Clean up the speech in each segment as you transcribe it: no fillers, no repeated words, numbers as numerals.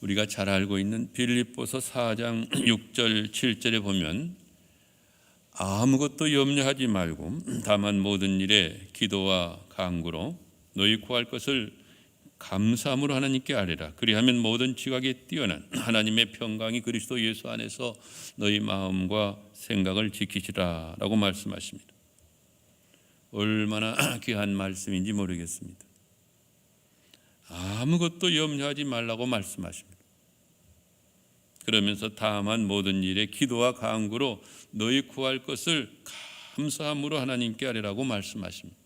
우리가 잘 알고 있는 빌립보서 4장 6절 7절에 보면 아무것도 염려하지 말고 다만 모든 일에 기도와 간구로 너희 구할 것을 감사함으로 하나님께 아뢰라. 그리하면 모든 지각에 뛰어난 하나님의 평강이 그리스도 예수 안에서 너희 마음과 생각을 지키시라 라고 말씀하십니다. 얼마나 귀한 말씀인지 모르겠습니다. 아무것도 염려하지 말라고 말씀하십니다. 그러면서 다만 모든 일에 기도와 간구로 너희 구할 것을 감사함으로 하나님께 아뢰라고 말씀하십니다.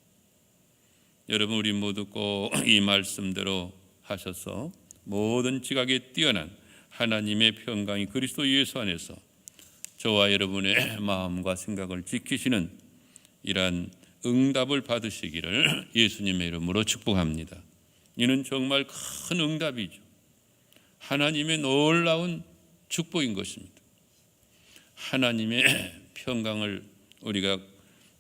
여러분, 우리 모두 꼭 이 말씀대로 하셔서 모든 지각에 뛰어난 하나님의 평강이 그리스도 예수 안에서 저와 여러분의 마음과 생각을 지키시는 이러한 응답을 받으시기를 예수님의 이름으로 축복합니다. 이는 정말 큰 응답이죠. 하나님의 놀라운 축복인 것입니다. 하나님의 평강을 우리가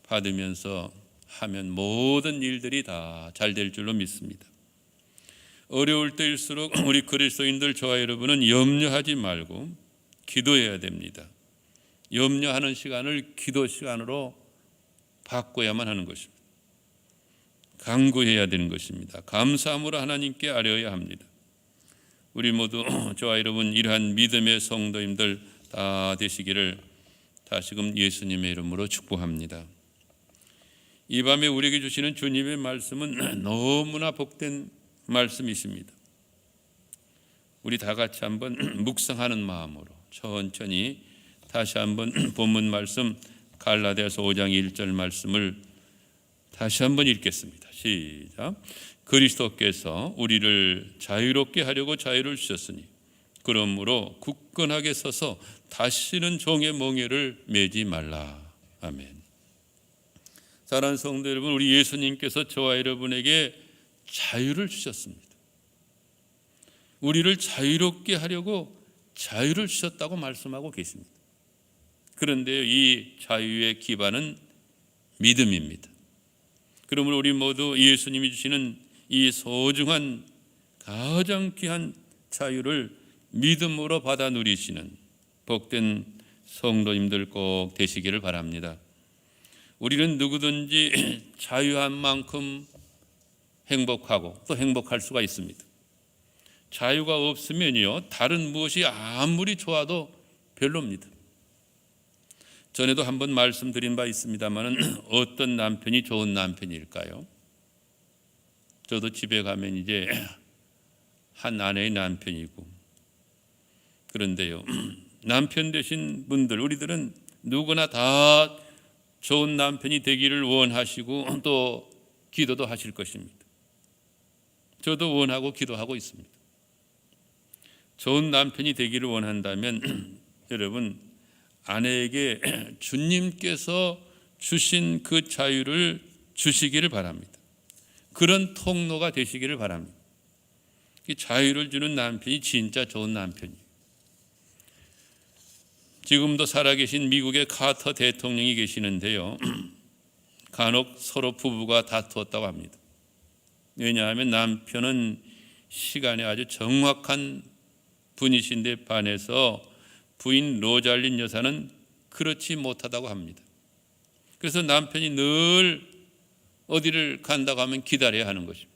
받으면서 하면 모든 일들이 다 잘 될 줄로 믿습니다. 어려울 때일수록 우리 그리스도인들 저와 여러분은 염려하지 말고 기도해야 됩니다. 염려하는 시간을 기도 시간으로 바꿔야만 하는 것입니다. 간구해야 되는 것입니다. 감사함으로 하나님께 아뢰어야 합니다. 우리 모두 저와 여러분 이러한 믿음의 성도님들 다 되시기를 다시금 예수님의 이름으로 축복합니다. 이 밤에 우리에게 주시는 주님의 말씀은 너무나 복된 말씀이십니다. 우리 다 같이 한번 묵상하는 마음으로 천천히 다시 한번 본문 말씀 갈라디아서 5장 1절 말씀을 다시 한번 읽겠습니다. 시작. 그리스도께서 우리를 자유롭게 하려고 자유를 주셨으니 그러므로 굳건하게 서서 다시는 종의 멍에를 매지 말라. 아멘. 사랑하는 성도 여러분, 우리 예수님께서 저와 여러분에게 자유를 주셨습니다. 우리를 자유롭게 하려고 자유를 주셨다고 말씀하고 계십니다. 그런데 이 자유의 기반은 믿음입니다. 그러므로 우리 모두 예수님이 주시는 이 소중한 가장 귀한 자유를 믿음으로 받아 누리시는 복된 성도님들 꼭 되시기를 바랍니다. 우리는 누구든지 자유한 만큼 행복하고 또 행복할 수가 있습니다. 자유가 없으면요, 다른 무엇이 아무리 좋아도 별로입니다. 전에도 한번 말씀드린 바 있습니다만 어떤 남편이 좋은 남편일까요? 저도 집에 가면 이제 한 아내의 남편이고, 그런데요, 남편 되신 분들, 우리들은 누구나 다 좋은 남편이 되기를 원하시고 또 기도도 하실 것입니다. 저도 원하고 기도하고 있습니다. 좋은 남편이 되기를 원한다면 여러분, 아내에게 주님께서 주신 그 자유를 주시기를 바랍니다. 그런 통로가 되시기를 바랍니다. 자유를 주는 남편이 진짜 좋은 남편이에요. 지금도 살아계신 미국의 카터 대통령이 계시는데요, 간혹 서로 부부가 다투었다고 합니다. 왜냐하면 남편은 시간에 아주 정확한 분이신데 반해서 부인 로잘린 여사는 그렇지 못하다고 합니다. 그래서 남편이 늘 어디를 간다고 하면 기다려야 하는 것입니다.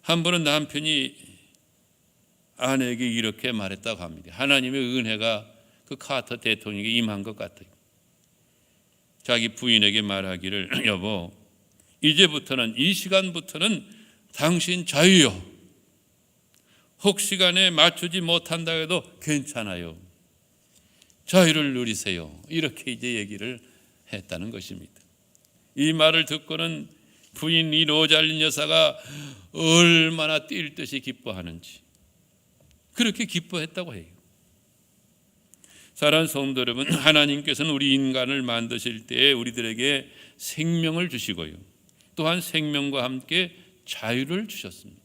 한 번은 남편이 아내에게 이렇게 말했다고 합니다. 하나님의 은혜가 그 카터 대통령에게 임한 것 같아요. 자기 부인에게 말하기를, 여보, 이제부터는, 이 시간부터는 당신 자유요. 혹 시간에 맞추지 못한다 해도 괜찮아요. 자유를 누리세요. 이렇게 이제 얘기를 했다는 것입니다. 이 말을 듣고는 부인 이 로잘린 여사가 얼마나 뛸 듯이 기뻐하는지, 그렇게 기뻐했다고 해요. 사랑하는 성도 여러분, 하나님께서는 우리 인간을 만드실 때에 우리들에게 생명을 주시고요, 또한 생명과 함께 자유를 주셨습니다.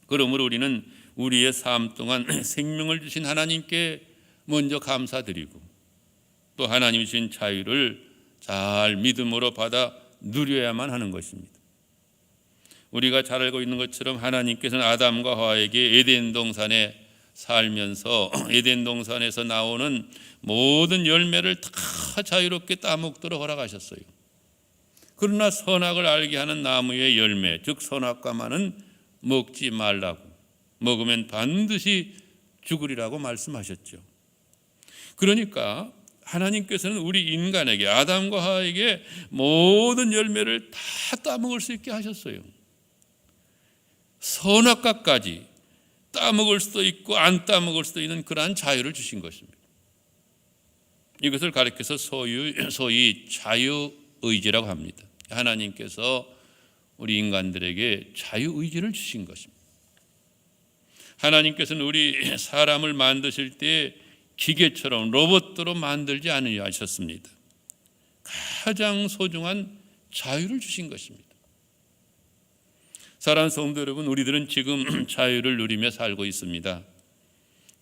그러므로 우리는 우리의 삶 동안 생명을 주신 하나님께 먼저 감사드리고 또 하나님이 주신 자유를 잘 믿음으로 받아 누려야만 하는 것입니다. 우리가 잘 알고 있는 것처럼 하나님께서는 아담과 하와에게 에덴 동산에 살면서 에덴 동산에서 나오는 모든 열매를 다 자유롭게 따먹도록 허락하셨어요. 그러나 선악을 알게 하는 나무의 열매, 즉 선악과만은 먹지 말라고, 먹으면 반드시 죽으리라고 말씀하셨죠. 그러니까 하나님께서는 우리 인간에게, 아담과 하와에게 모든 열매를 다 따먹을 수 있게 하셨어요. 선악과까지 따먹을 수도 있고 안 따먹을 수도 있는 그러한 자유를 주신 것입니다. 이것을 가리켜서 소위 자유의지라고 합니다. 하나님께서 우리 인간들에게 자유의지를 주신 것입니다. 하나님께서는 우리 사람을 만드실 때 기계처럼 로봇으로 만들지 않으셨습니다. 가장 소중한 자유를 주신 것입니다. 사랑하는 성도 여러분, 우리들은 지금 자유를 누리며 살고 있습니다.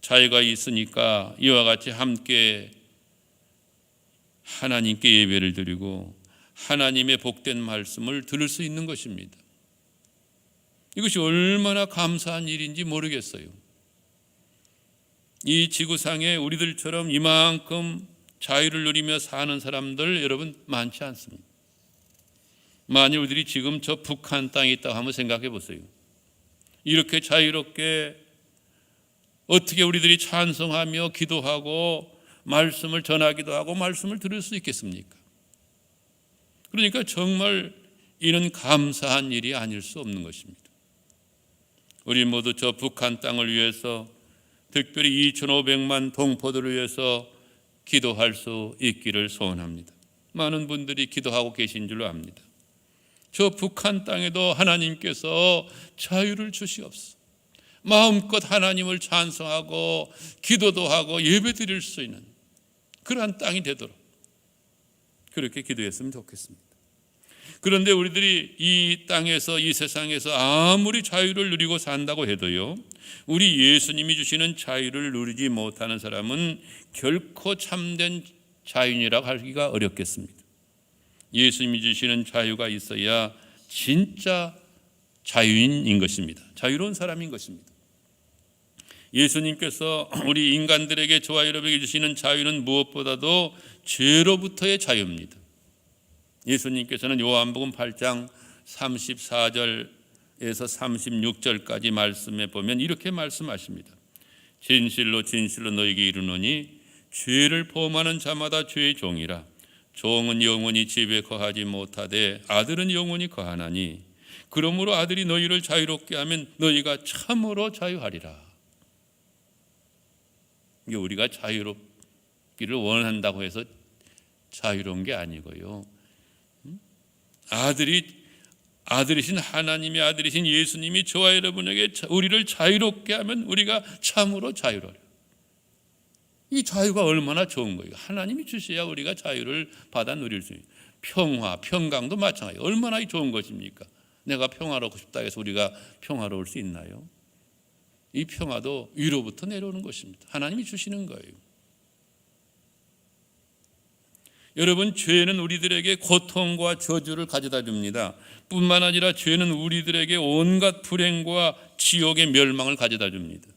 자유가 있으니까 이와 같이 함께 하나님께 예배를 드리고 하나님의 복된 말씀을 들을 수 있는 것입니다. 이것이 얼마나 감사한 일인지 모르겠어요. 이 지구상에 우리들처럼 이만큼 자유를 누리며 사는 사람들 여러분 많지 않습니다. 만일 우리들이 지금 저 북한 땅에 있다고 한번 생각해 보세요. 이렇게 자유롭게 어떻게 우리들이 찬송하며 기도하고 말씀을 전하기도 하고 말씀을 들을 수 있겠습니까? 그러니까 정말 이는 감사한 일이 아닐 수 없는 것입니다. 우리 모두 저 북한 땅을 위해서, 특별히 2,500만 동포들을 위해서 기도할 수 있기를 소원합니다. 많은 분들이 기도하고 계신 줄로 압니다. 저 북한 땅에도 하나님께서 자유를 주시옵소서. 마음껏 하나님을 찬송하고 기도도 하고 예배드릴 수 있는 그러한 땅이 되도록 그렇게 기도했으면 좋겠습니다. 그런데 우리들이 이 땅에서, 이 세상에서 아무리 자유를 누리고 산다고 해도요, 우리 예수님이 주시는 자유를 누리지 못하는 사람은 결코 참된 자유인이라고 하기가 어렵겠습니다. 예수님이 주시는 자유가 있어야 진짜 자유인인 것입니다. 자유로운 사람인 것입니다. 예수님께서 우리 인간들에게, 저와 여러분에게 주시는 자유는 무엇보다도 죄로부터의 자유입니다. 예수님께서는 요한복음 8장 34절에서 36절까지 말씀해 보면 이렇게 말씀하십니다. 진실로 진실로 너희에게 이르노니 죄를 범하는 자마다 죄의 종이라. 종은 영원히 집에 거하지 못하되 아들은 영원히 거하나니 그러므로 아들이 너희를 자유롭게 하면 너희가 참으로 자유하리라. 이게 우리가 자유롭기를 원한다고 해서 자유로운 게 아니고요. 아들이신 하나님의 아들이신 예수님이 저와 여러분에게 우리를 자유롭게 하면 우리가 참으로 자유로워요. 이 자유가 얼마나 좋은 거예요. 하나님이 주셔야 우리가 자유를 받아 누릴 수 있어요. 평화, 평강도 마찬가지예요. 얼마나 좋은 것입니까? 내가 평화롭고 싶다 해서 우리가 평화로울 수 있나요? 이 평화도 위로부터 내려오는 것입니다. 하나님이 주시는 거예요. 여러분, 죄는 우리들에게 고통과 저주를 가져다 줍니다. 뿐만 아니라 죄는 우리들에게 온갖 불행과 지옥의 멸망을 가져다 줍니다.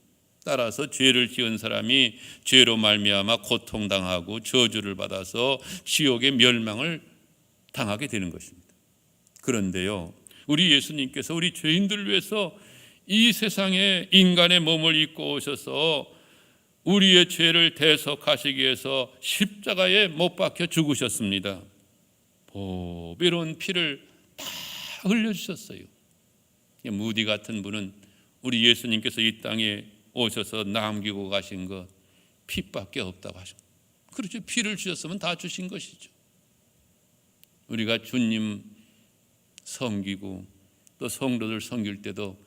따라서 죄를 지은 사람이 죄로 말미암아 고통당하고 저주를 받아서 지옥의 멸망을 당하게 되는 것입니다. 그런데요, 우리 예수님께서 우리 죄인들을 위해서 이 세상에 인간의 몸을 입고 오셔서 우리의 죄를 대속하시기 위해서 십자가에 못 박혀 죽으셨습니다. 보배로운 피를 다 흘려주셨어요. 무디 같은 분은 우리 예수님께서 이 땅에 오셔서 남기고 가신 것 피밖에 없다고 하셨어요. 그렇죠. 피를 주셨으면 다 주신 것이죠. 우리가 주님 섬기고 또 성도들 섬길 때도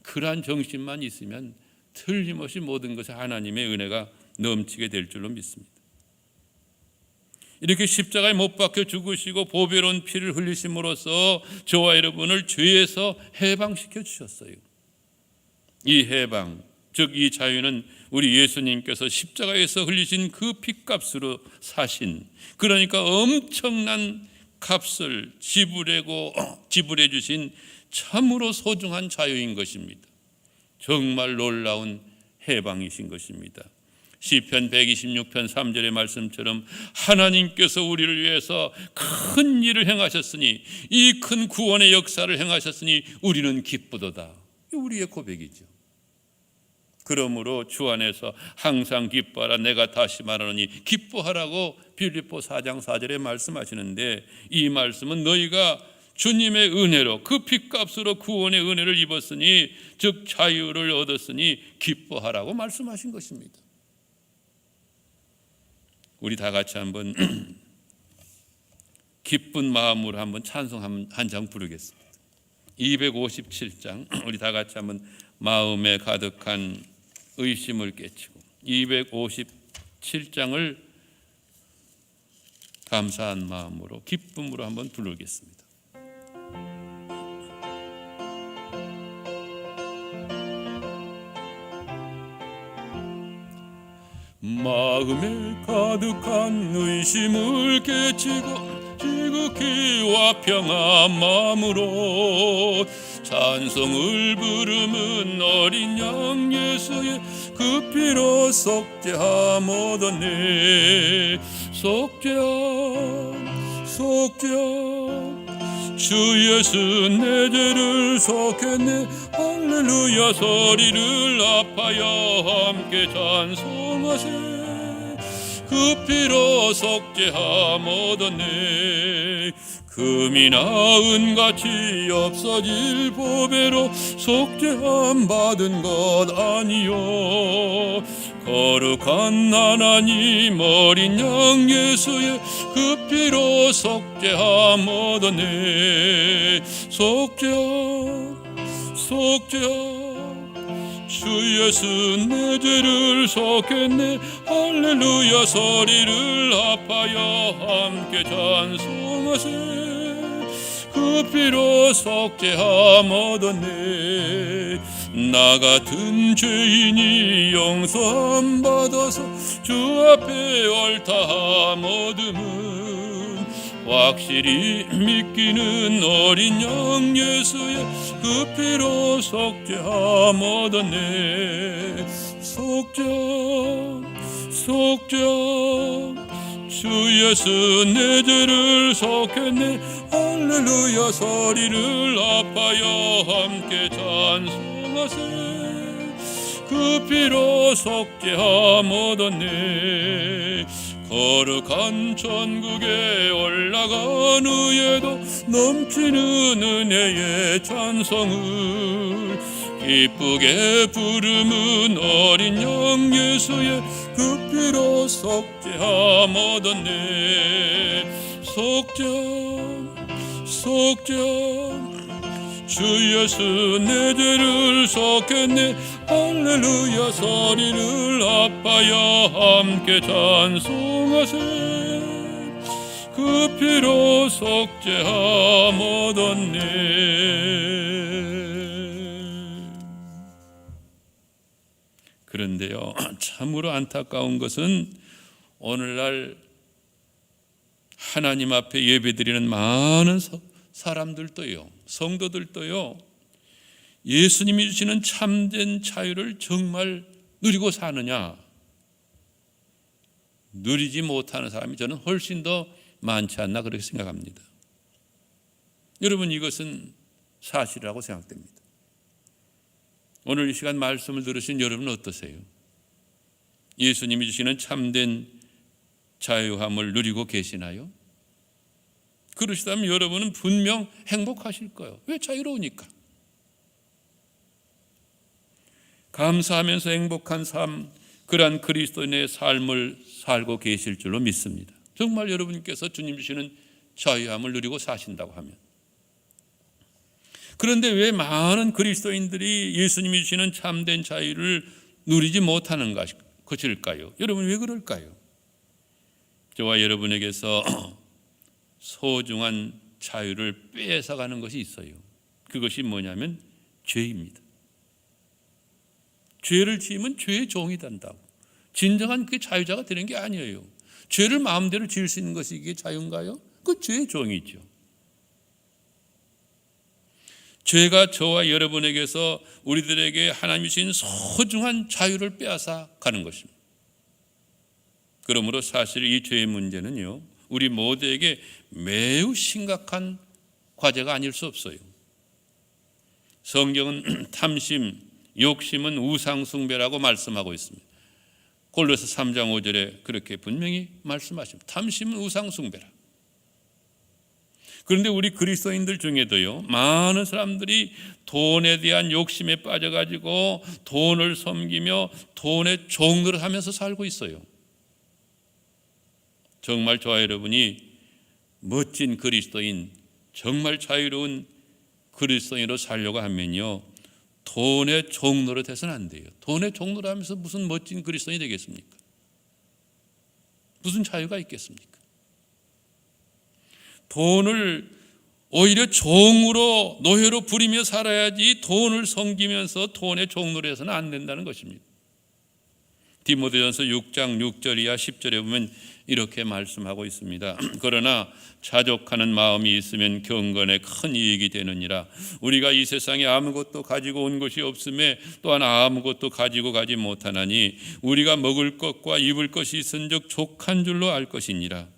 그러한 정신만 있으면 틀림없이 모든 것에 하나님의 은혜가 넘치게 될 줄로 믿습니다. 이렇게 십자가에 못 박혀 죽으시고 보배로운 피를 흘리심으로써 저와 여러분을 죄에서 해방시켜 주셨어요. 이 해방, 즉 이 자유는 우리 예수님께서 십자가에서 흘리신 그 피값으로 사신, 그러니까 엄청난 값을 지불해 주신 참으로 소중한 자유인 것입니다. 정말 놀라운 해방이신 것입니다. 시편 126편 3절의 말씀처럼 하나님께서 우리를 위해서 큰 일을 행하셨으니, 이 큰 구원의 역사를 행하셨으니 우리는 기쁘도다. 우리의 고백이죠. 그러므로 주 안에서 항상 기뻐하라. 내가 다시 말하노니 기뻐하라고 빌립보 4장 4절에 말씀하시는데, 이 말씀은 너희가 주님의 은혜로, 그 핏값으로 구원의 은혜를 입었으니, 즉 자유를 얻었으니 기뻐하라고 말씀하신 것입니다. 우리 다 같이 한번 기쁜 마음으로 한번 찬송 한 장 부르겠습니다. 257장, 우리 다 같이 한번 마음에 가득한 의심을 깨치고 257장을 감사한 마음으로 기쁨으로 한번 부르겠습니다. 마음에 가득한 의심을 깨치고 지극히와 평안 마음으로 찬송을 부르는 어린 양 예수의 그 피로 속죄함 얻었네. 속죄함 속죄함 주 예수 내 죄를 속했네. 할렐루야 소리를 아파여 함께 찬송하세. 그 피로 속죄함 얻었네. 금이나 은같이 없어질 보배로 속죄함 받은 것 아니요. 거룩한 하나님 어린 양 예수의 그 피로 속죄함 얻었네. 속죄함 속죄함 주 예수 내 죄를 속했네. 할렐루야 소리를 아파여 함께 찬송하세. 그 피로 속죄함 얻었네. 나 같은 죄인이 용서함 받아서 주 앞에 옳다함 얻음은 확실히 믿기는 어린 양 예수의 그 피로 속죄함 얻었네. 속죄함 속죄함 주 예수 내 죄를 속했네. 할렐루야 소리를 아파여 함께 찬송하세. 그 피로 속죄함 얻었네. 거룩한 천국에 올라간 후에도 넘치는 은혜의 찬송을 기쁘게 부르는 어린 양 예수의 그 피로 속죄함 얻었네. 속죄함 속죄함 주 예수 내 죄를 속했네. 할렐루야 소리를 아파여 함께 찬송하세. 그 피로 속죄함 얻었네. 그런데요, 참으로 안타까운 것은 오늘날 하나님 앞에 예배드리는 많은 사람들도요, 성도들도요, 예수님이 주시는 참된 자유를 정말 누리고 사느냐? 누리지 못하는 사람이 저는 훨씬 더 많지 않나 그렇게 생각합니다. 여러분, 이것은 사실이라고 생각됩니다. 오늘 이 시간 말씀을 들으신 여러분은 어떠세요? 예수님이 주시는 참된 자유함을 누리고 계시나요? 그러시다면 여러분은 분명 행복하실 거예요. 왜? 자유로우니까. 감사하면서 행복한 삶, 그러한 그리스도인의 삶을 살고 계실 줄로 믿습니다. 정말 여러분께서 주님 주시는 자유함을 누리고 사신다고 하면. 그런데 왜 많은 그리스도인들이 예수님이 주시는 참된 자유를 누리지 못하는 것일까요? 여러분, 왜 그럴까요? 저와 여러분에게서 소중한 자유를 뺏어가는 것이 있어요. 그것이 뭐냐면 죄입니다. 죄를 지으면 죄의 종이 된다고. 진정한 그 자유자가 되는 게 아니에요. 죄를 마음대로 지을 수 있는 것이 이게 자유인가요? 그 죄의 종이죠. 죄가 저와 여러분에게서 우리들에게 하나님이 주신 소중한 자유를 빼앗아 가는 것입니다. 그러므로 사실 이 죄의 문제는요, 우리 모두에게 매우 심각한 과제가 아닐 수 없어요. 성경은 탐심, 욕심은 우상숭배라고 말씀하고 있습니다. 골로새 3장 5절에 그렇게 분명히 말씀하십니다. 탐심은 우상숭배라. 그런데 우리 그리스도인들 중에도요, 많은 사람들이 돈에 대한 욕심에 빠져가지고 돈을 섬기며 돈의 종노릇 하면서 살고 있어요. 정말 저와 여러분이 멋진 그리스도인, 정말 자유로운 그리스도인으로 살려고 하면요, 돈의 종노릇 해서는 안 돼요. 돈의 종노릇 하면서 무슨 멋진 그리스도인이 되겠습니까? 무슨 자유가 있겠습니까? 돈을 오히려 종으로, 노예로 부리며 살아야지 돈을 섬기면서 돈의 종노릇 해서는 안 된다는 것입니다. 디모데전서 6장 6절 이하 10절에 보면 이렇게 말씀하고 있습니다. 그러나 자족하는 마음이 있으면 경건에 큰 이익이 되느니라. 우리가 이 세상에 아무것도 가지고 온 것이 없음에 또한 아무것도 가지고 가지 못하나니 우리가 먹을 것과 입을 것이 있은즉 족한 줄로 알 것이니라.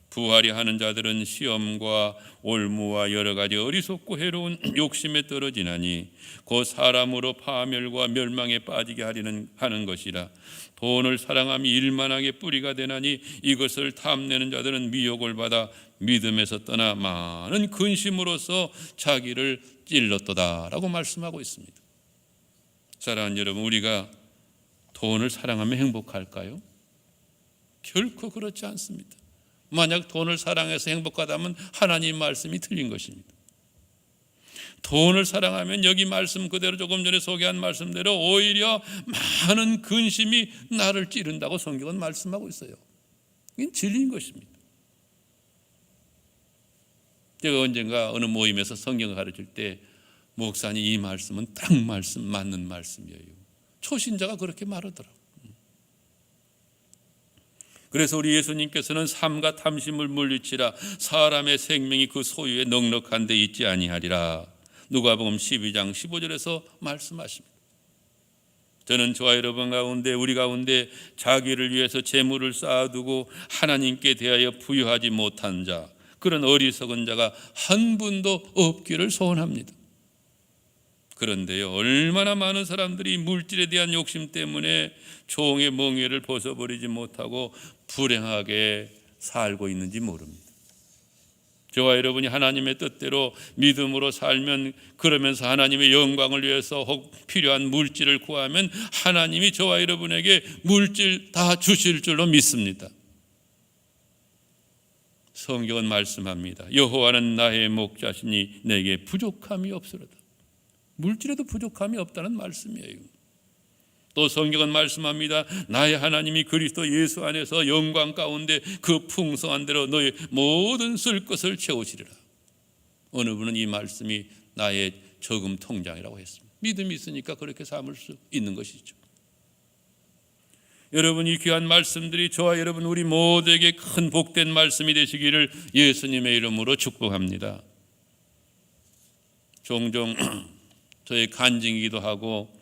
부하려 하는 자들은 시험과 올무와 여러 가지 어리석고 해로운 욕심에 떨어지나니 곧 사람으로 파멸과 멸망에 빠지게 하는 것이라. 돈을 사랑함이 일만하게 뿌리가 되나니 이것을 탐내는 자들은 미혹을 받아 믿음에서 떠나 많은 근심으로써 자기를 찔렀도다라고 말씀하고 있습니다. 사랑하는 여러분, 우리가 돈을 사랑하면 행복할까요? 결코 그렇지 않습니다. 만약 돈을 사랑해서 행복하다면 하나님 말씀이 틀린 것입니다. 돈을 사랑하면 여기 말씀 그대로 조금 전에 소개한 말씀대로 오히려 많은 근심이 나를 찌른다고 성경은 말씀하고 있어요. 이건 진리인 것입니다. 제가 언젠가 어느 모임에서 성경을 가르칠 때 목사님 이 말씀은 딱 맞는 말씀이에요. 초신자가 그렇게 말하더라고요. 그래서 우리 예수님께서는 삼가 탐심을 물리치라 사람의 생명이 그 소유에 넉넉한 데 있지 아니하리라. 누가복음 12장 15절에서 말씀하십니다. 저는 저와 여러분 가운데 우리 가운데 자기를 위해서 재물을 쌓아두고 하나님께 대하여 부여하지 못한 자, 그런 어리석은 자가 한 분도 없기를 소원합니다. 그런데요, 얼마나 많은 사람들이 물질에 대한 욕심 때문에 종의 멍에를 벗어버리지 못하고 불행하게 살고 있는지 모릅니다. 저와 여러분이 하나님의 뜻대로 믿음으로 살면, 그러면서 하나님의 영광을 위해서 혹 필요한 물질을 구하면 하나님이 저와 여러분에게 물질 다 주실 줄로 믿습니다. 성경은 말씀합니다. 여호와는 나의 목자시니 내게 부족함이 없으리다. 물질에도 부족함이 없다는 말씀이에요. 또 성경은 말씀합니다. 나의 하나님이 그리스도 예수 안에서 영광 가운데 그 풍성한 대로 너의 모든 쓸 것을 채우시리라. 어느 분은 이 말씀이 나의 저금 통장이라고 했습니다. 믿음이 있으니까 그렇게 삼을 수 있는 것이죠. 여러분, 이 귀한 말씀들이 저와 여러분 우리 모두에게 큰 복된 말씀이 되시기를 예수님의 이름으로 축복합니다. 종종 저의 간증이기도 하고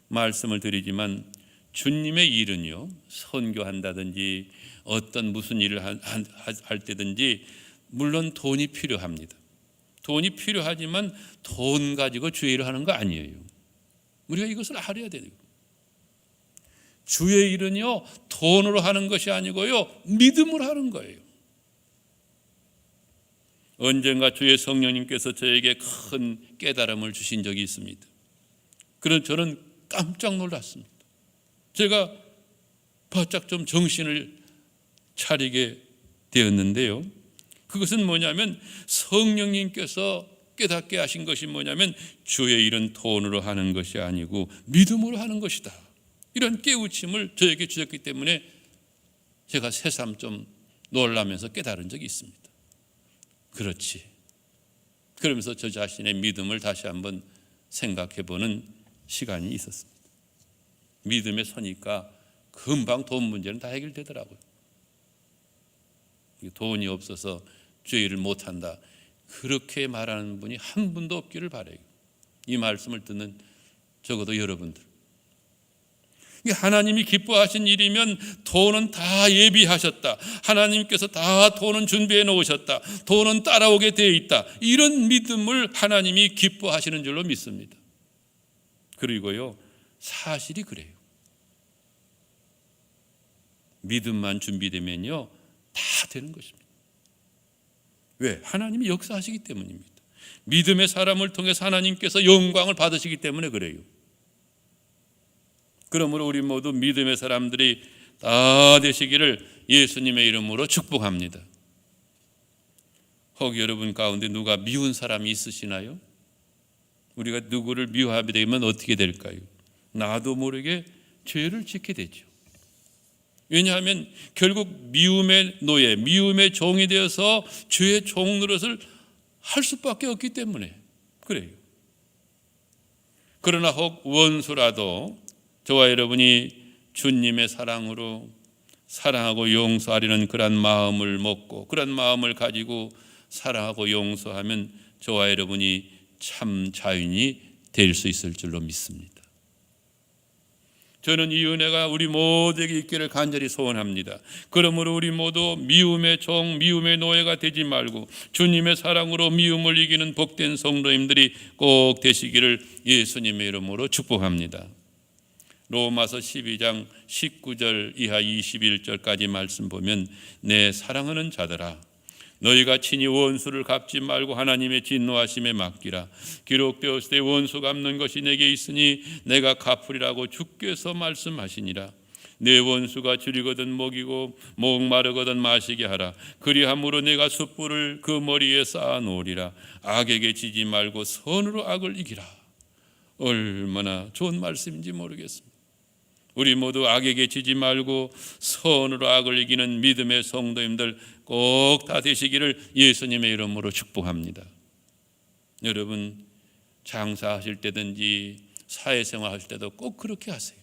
말씀을 드리지만 주님의 일은요, 선교한다든지 어떤 무슨 일을 할 때든지 물론 돈이 필요합니다. 돈이 필요하지만 돈 가지고 주의 일을 하는 거 아니에요. 우리가 이것을 알아야 돼요. 주의 일은요, 돈으로 하는 것이 아니고요, 믿음으로 하는 거예요. 언젠가 주의 성령님께서 저에게 큰 깨달음을 주신 적이 있습니다. 그래서 저는 깜짝 놀랐습니다. 제가 바짝 좀 정신을 차리게 되었는데요. 그것은 뭐냐면 성령님께서 깨닫게 하신 것이 뭐냐면 주의 일은 돈으로 하는 것이 아니고 믿음으로 하는 것이다. 이런 깨우침을 저에게 주셨기 때문에 제가 새삼 좀 놀라면서 깨달은 적이 있습니다. 그렇지. 그러면서 저 자신의 믿음을 다시 한번 생각해보는 시간이 있었습니다. 믿음에 서니까 금방 돈 문제는 다 해결되더라고요. 돈이 없어서 주의 일을 못한다, 그렇게 말하는 분이 한 분도 없기를 바라요. 이 말씀을 듣는 적어도 여러분들, 하나님이 기뻐하신 일이면 돈은 다 예비하셨다, 하나님께서 다 돈은 준비해 놓으셨다, 돈은 따라오게 되어 있다, 이런 믿음을 하나님이 기뻐하시는 줄로 믿습니다. 그리고요, 사실이 그래요. 믿음만 준비되면요 다 되는 것입니다. 왜? 하나님이 역사하시기 때문입니다. 믿음의 사람을 통해서 하나님께서 영광을 받으시기 때문에 그래요. 그러므로 우리 모두 믿음의 사람들이 다 되시기를 예수님의 이름으로 축복합니다. 혹 여러분 가운데 누가 미운 사람이 있으시나요? 우리가 누구를 미워하게 되면 어떻게 될까요? 나도 모르게 죄를 짓게 되죠. 왜냐하면 결국 미움의 노예, 미움의 종이 되어서 죄의 종 노릇을 할 수밖에 없기 때문에 그래요. 그러나 혹 원수라도 저와 여러분이 주님의 사랑으로 사랑하고 용서하려는 그런 마음을 먹고 그런 마음을 가지고 사랑하고 용서하면 저와 여러분이 참 자유인이 될 수 있을 줄로 믿습니다. 저는 이 은혜가 우리 모두에게 있기를 간절히 소원합니다. 그러므로 우리 모두 미움의 종, 미움의 노예가 되지 말고 주님의 사랑으로 미움을 이기는 복된 성도님들이 꼭 되시기를 예수님의 이름으로 축복합니다. 로마서 12장 19절 이하 21절까지 말씀 보면 내 사랑하는 자들아 너희가 친히 원수를 갚지 말고 하나님의 진노하심에 맡기라. 기록되었으되 원수 갚는 것이 내게 있으니 내가 갚으리라고 주께서 말씀하시니라. 내 원수가 줄이거든 먹이고 목마르거든 마시게 하라. 그리함으로 내가 숯불을 그 머리에 쌓아 놓으리라. 악에게 지지 말고 선으로 악을 이기라. 얼마나 좋은 말씀인지 모르겠습니다. 우리 모두 악에게 지지 말고 선으로 악을 이기는 믿음의 성도님들 꼭 다 되시기를 예수님의 이름으로 축복합니다. 여러분 장사하실 때든지 사회생활 하실 때도 꼭 그렇게 하세요.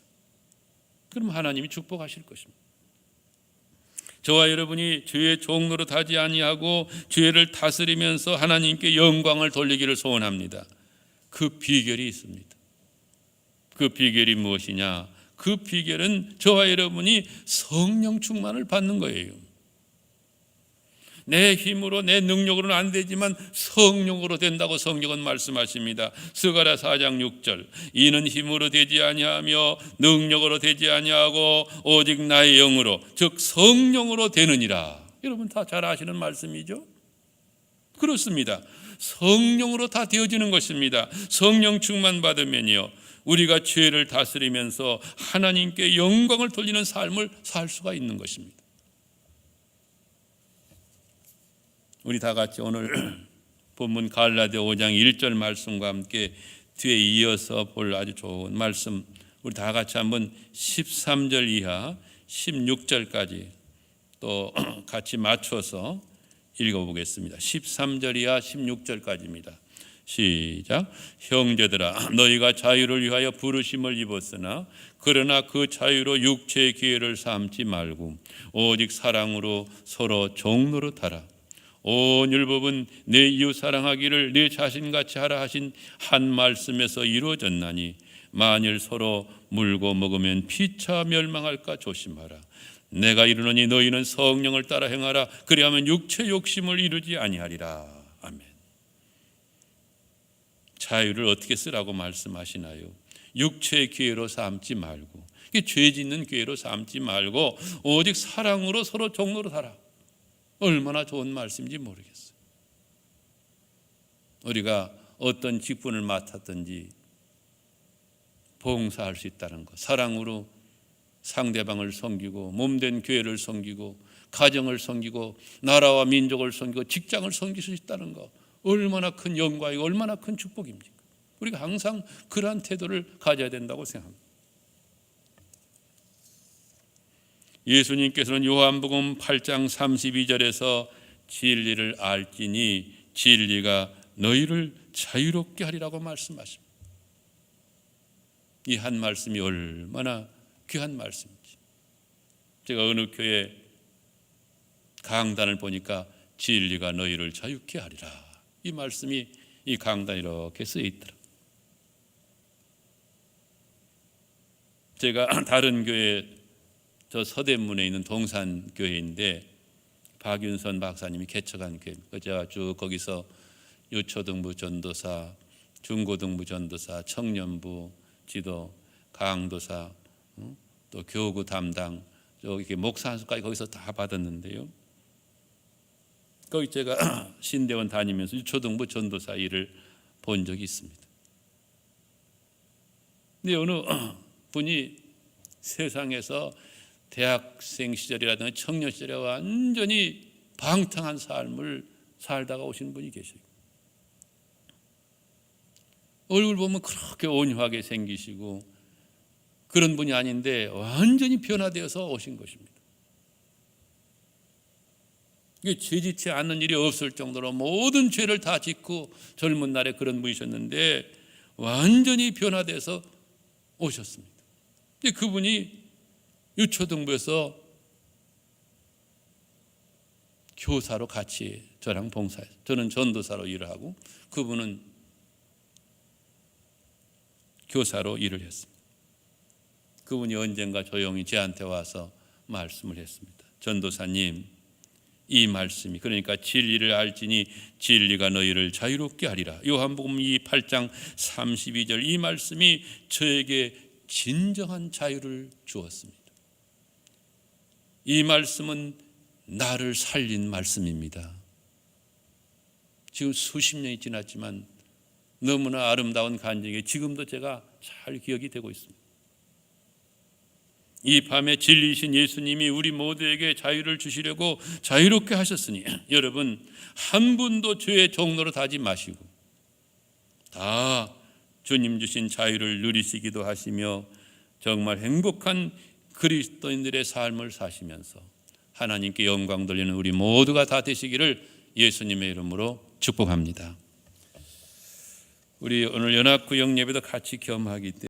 그럼 하나님이 축복하실 것입니다. 저와 여러분이 죄의 종노릇 하지 아니하고 죄를 다스리면서 하나님께 영광을 돌리기를 소원합니다. 그 비결이 있습니다. 그 비결이 무엇이냐? 그 비결은 저와 여러분이 성령 충만을 받는 거예요. 내 힘으로 내 능력으로는 안 되지만 성령으로 된다고 성경은 말씀하십니다. 스가랴 4장 6절 이는 힘으로 되지 아니하며 능력으로 되지 아니하고 오직 나의 영으로 즉 성령으로 되느니라. 여러분 다 잘 아시는 말씀이죠? 그렇습니다. 성령으로 다 되어지는 것입니다. 성령 충만 받으면요 우리가 죄를 다스리면서 하나님께 영광을 돌리는 삶을 살 수가 있는 것입니다. 우리 다 같이 오늘 본문 갈라디아 5장 1절 말씀과 함께 뒤에 이어서 볼 아주 좋은 말씀 우리 다 같이 한번 13절 이하 16절까지 또 같이 맞춰서 읽어보겠습니다. 13절 이하 16절까지입니다. 시작. 형제들아 너희가 자유를 위하여 부르심을 입었으나 그러나 그 자유로 육체의 기회를 삼지 말고 오직 사랑으로 서로 종노릇하라. 온 율법은 내 이웃 사랑하기를 내 자신같이 하라 하신 한 말씀에서 이루어졌나니 만일 서로 물고 먹으면 피차 멸망할까 조심하라. 내가 이르노니 너희는 성령을 따라 행하라. 그리하면 육체 욕심을 이루지 아니하리라. 아멘. 자유를 어떻게 쓰라고 말씀하시나요? 육체의 기회로 삼지 말고 죄 짓는 기회로 삼지 말고 오직 사랑으로 서로 종노릇하라. 얼마나 좋은 말씀인지 모르겠어요. 우리가 어떤 직분을 맡았든지 봉사할 수 있다는 것, 사랑으로 상대방을 섬기고 몸된 교회를 섬기고 가정을 섬기고 나라와 민족을 섬기고 직장을 섬길 수 있다는 것, 얼마나 큰 영광이고 얼마나 큰 축복입니까? 우리가 항상 그러한 태도를 가져야 된다고 생각합니다. 예수님께서는 요한복음 8장 32절에서 진리를 알지니 진리가 너희를 자유롭게 하리라고 말씀하십니다. 이 한 말씀이 얼마나 귀한 말씀인지. 제가 어느 교회 강단을 보니까 진리가 너희를 자유케 하리라. 이 말씀이 이 강단에 이렇게 쓰여 있더라고요. 제가 다른 교회 저 서대문에 있는 동산교회인데 박윤선 박사님이 개척한 교회입니다. 제가 쭉 거기서 유초등부 전도사, 중고등부 전도사, 청년부 지도, 강도사, 또 교구 담당, 이렇게 목사 한 수까지 거기서 다 받았는데요. 거기 제가 신대원 다니면서 유초등부 전도사 일을 본 적이 있습니다. 근데 어느 분이 세상에서 대학생 시절이라든가 청년 시절에 완전히 방탕한 삶을 살다가 오신 분이 계세요. 얼굴 보면 그렇게 온유하게 생기시고 그런 분이 아닌데 완전히 변화되어서 오신 것입니다. 이게 죄짓지 않는 일이 없을 정도로 모든 죄를 다 짓고 젊은 날에 그런 분이셨는데 완전히 변화돼서 오셨습니다. 그분이 유초등부에서 교사로 같이 저랑 봉사해요. 저는 전도사로 일을 하고 그분은 교사로 일을 했습니다. 그분이 언젠가 조용히 저한테 와서 말씀을 했습니다. 전도사님, 이 말씀이 그러니까 진리를 알지니 진리가 너희를 자유롭게 하리라. 요한복음 8장 32절 이 말씀이 저에게 진정한 자유를 주었습니다. 이 말씀은 나를 살린 말씀입니다. 지금 수십 년이 지났지만 너무나 아름다운 간증이 지금도 제가 잘 기억이 되고 있습니다. 이 밤에 진리이신 예수님이 우리 모두에게 자유를 주시려고 자유롭게 하셨으니 여러분 한 분도 죄의 종로로 가지 마시고 다 주님 주신 자유를 누리시기도 하시며 정말 행복한 그리스도인들의 삶을 사시면서 하나님께 영광 돌리는 우리 모두가 다 되시기를 예수님의 이름으로 축복합니다. 우리 오늘 연합구역 예배도 같이 겸하기 때문에